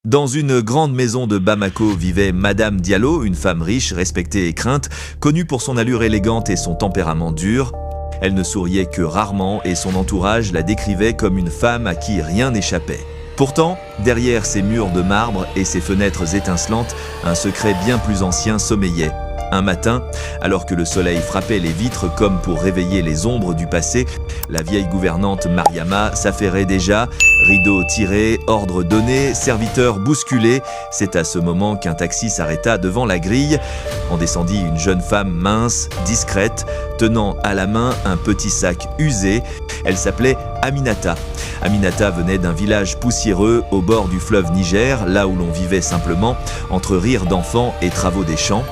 Dans une grande maison de Bamako vivait Madame Diallo, une femme riche, respectée et crainte, connue pour son allure élégante et son tempérament dur. Elle ne souriait que rarement et son entourage la décrivait comme une femme à qui rien n'échappait. Pourtant, derrière ses murs de marbre et ses fenêtres étincelantes, un secret bien plus ancien sommeillait. Un matin, alors que le soleil frappait les vitres comme pour réveiller les ombres du passé, la vieille gouvernante Mariama s'affairait déjà, rideaux tirés, ordres donnés, serviteurs bousculés. C'est à ce moment qu'un taxi s'arrêta devant la grille. En descendit une jeune femme mince, discrète, tenant à la main un petit sac usé. Elle s'appelait Aminata. Aminata venait d'un village poussiéreux au bord du fleuve Niger, là où l'on vivait simplement, entre rires d'enfants et travaux des champs.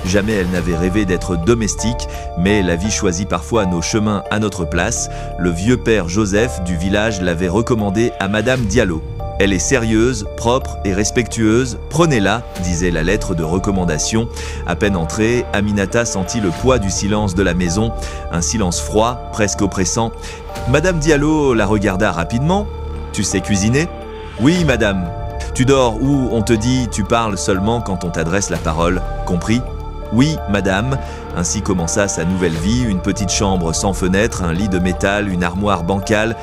Jamais elle n'avait rêvé d'être domestique, mais la vie choisit parfois nos chemins à notre place. Le vieux père Joseph du village l'avait recommandé à Madame Diallo. Elle est sérieuse, propre et respectueuse, prenez-la, disait la lettre de recommandation. À peine entrée, Aminata sentit le poids du silence de la maison, un silence froid, presque oppressant. Madame Diallo la regarda rapidement. « Tu sais cuisiner ?»« Oui, madame. »« Tu dors où on te dit tu parles seulement quand on t'adresse la parole, compris ?» Oui, madame. Ainsi commença sa nouvelle vie, une petite chambre sans fenêtre, un lit de métal, une armoire bancale.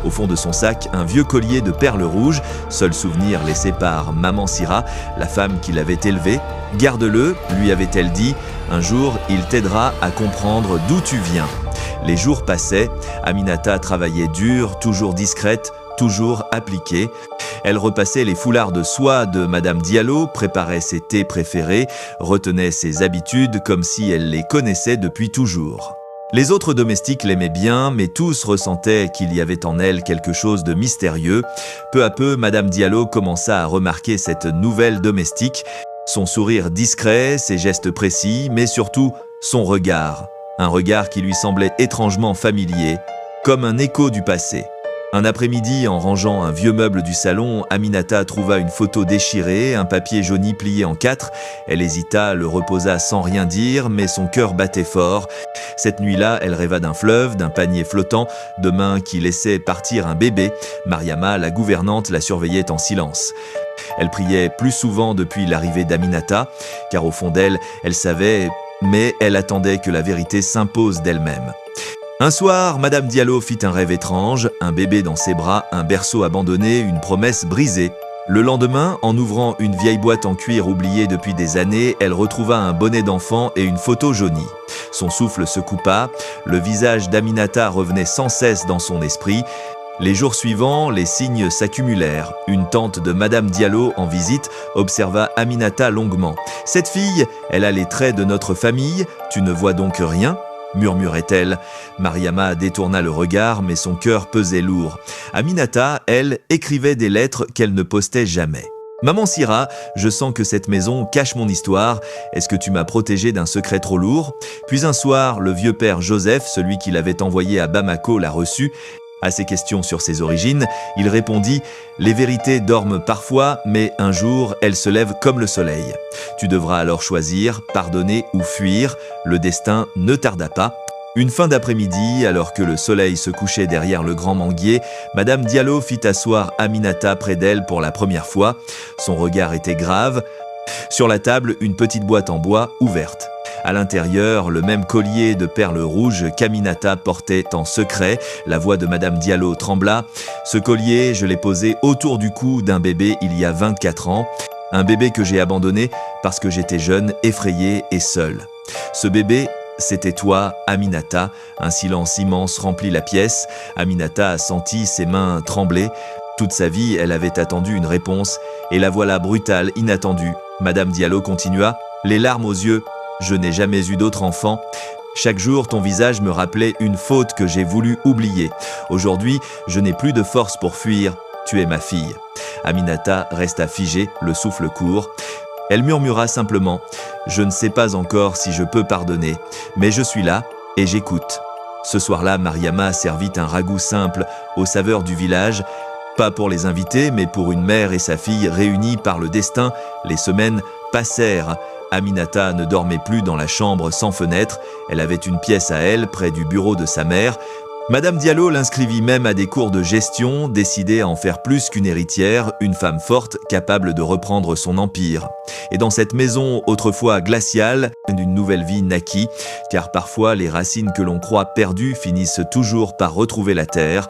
Au fond de son sac, un vieux collier de perles rouges, seul souvenir laissé par Maman Sira, la femme qui l'avait élevé. « Garde-le », lui avait-elle dit, « un jour il t'aidera à comprendre d'où tu viens ». Les jours passaient, Aminata travaillait dur, toujours discrète, toujours appliquée. Elle repassait les foulards de soie de Madame Diallo, préparait ses thés préférés, retenait ses habitudes comme si elle les connaissait depuis toujours. Les autres domestiques l'aimaient bien, mais tous ressentaient qu'il y avait en elle quelque chose de mystérieux. Peu à peu, Madame Diallo commença à remarquer cette nouvelle domestique, son sourire discret, ses gestes précis, mais surtout son regard. Un regard qui lui semblait étrangement familier, comme un écho du passé. Un après-midi, en rangeant un vieux meuble du salon, Aminata trouva une photo déchirée, un papier jauni plié en 4. Elle hésita, le reposa sans rien dire, mais son cœur battait fort. Cette nuit-là, elle rêva d'un fleuve, d'un panier flottant, de mains qui laissaient partir un bébé. Mariama, la gouvernante, la surveillait en silence. Elle priait plus souvent depuis l'arrivée d'Aminata, car au fond d'elle, elle savait, mais elle attendait que la vérité s'impose d'elle-même. Un soir, Madame Diallo fit un rêve étrange, un bébé dans ses bras, un berceau abandonné, une promesse brisée. Le lendemain, en ouvrant une vieille boîte en cuir oubliée depuis des années, elle retrouva un bonnet d'enfant et une photo jaunie. Son souffle se coupa, le visage d'Aminata revenait sans cesse dans son esprit. Les jours suivants, les signes s'accumulèrent. Une tante de Madame Diallo en visite observa Aminata longuement. « Cette fille, elle a les traits de notre famille, tu ne vois donc rien ?» murmurait-elle. Mariama détourna le regard, mais son cœur pesait lourd. Aminata, elle, écrivait des lettres qu'elle ne postait jamais. « Maman Sira, je sens que cette maison cache mon histoire. Est-ce que tu m'as protégée d'un secret trop lourd ?» Puis un soir, le vieux père Joseph, celui qui l'avait envoyé à Bamako, l'a reçu. À ses questions sur ses origines, il répondit « Les vérités dorment parfois, mais un jour, elles se lèvent comme le soleil. Tu devras alors choisir, pardonner ou fuir. Le destin ne tarda pas. » Une fin d'après-midi, alors que le soleil se couchait derrière le grand manguier, Madame Diallo fit asseoir Aminata près d'elle pour la première fois. Son regard était grave. Sur la table, une petite boîte en bois ouverte. À l'intérieur, le même collier de perles rouges qu'Aminata portait en secret. La voix de Madame Diallo trembla. « Ce collier, je l'ai posé autour du cou d'un bébé il y a 24 ans. Un bébé que j'ai abandonné parce que j'étais jeune, effrayée et seule. Ce bébé, c'était toi, Aminata. » Un silence immense remplit la pièce. Aminata a senti ses mains trembler. Toute sa vie, elle avait attendu une réponse. Et la voilà brutale, inattendue. Madame Diallo continua. Les larmes aux yeux. Je n'ai jamais eu d'autre enfant. Chaque jour, ton visage me rappelait une faute que j'ai voulu oublier. Aujourd'hui, je n'ai plus de force pour fuir. Tu es ma fille. Aminata resta figée, le souffle court. Elle murmura simplement « Je ne sais pas encore si je peux pardonner, mais je suis là et j'écoute. » Ce soir-là, Mariama servit un ragoût simple aux saveurs du village. Pas pour les invités, mais pour une mère et sa fille réunies par le destin. Les semaines passèrent. Aminata ne dormait plus dans la chambre sans fenêtre. Elle avait une pièce à elle, près du bureau de sa mère. Madame Diallo l'inscrivit même à des cours de gestion, décidée à en faire plus qu'une héritière, une femme forte capable de reprendre son empire. Et dans cette maison autrefois glaciale, une nouvelle vie naquit, car parfois les racines que l'on croit perdues finissent toujours par retrouver la terre.